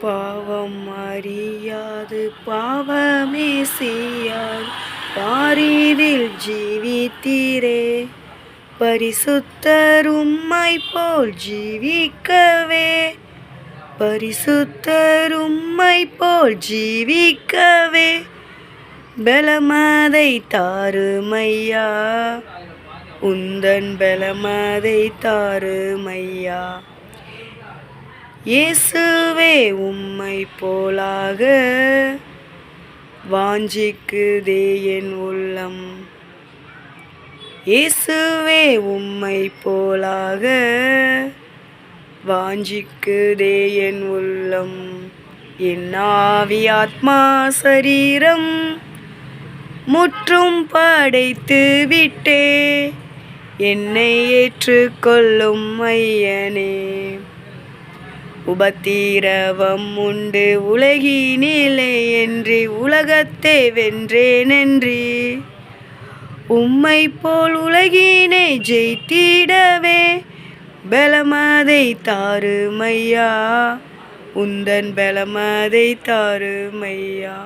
பாவம் அறியாது பாவமே செய்யாது பாரிதில் ஜீவித்தீரே. பரிசுத்தர் உம்மை போல் ஜீவிக்கவே, பரிசுத்தர் உம்மை போல் ஜீவிக்கவே பலமதை தாருமையா, உந்தன் பலமதை தாருமையா. இயேசுவே உம்மை போலாக வாஞ்சிக்குதே என் உள்ளம், இயேசுவே உம்மை போலாக வாஞ்சிக்குதே என் உள்ளம். என் ஆவி ஆத்மா சரீரம் முற்றும் படைத்து விட்டே, என்னை ஏற்றுக்கொள்ளும் ஐயனே. உபத்திரவம் உண்டு உலகினிலே என்று உலகத்தை வென்றேனென்றி, உம்மை போல் உலகினை ஜெயித்திடவே பலமதை தாருமையா, உந்தன் பலமதை தாருமையா.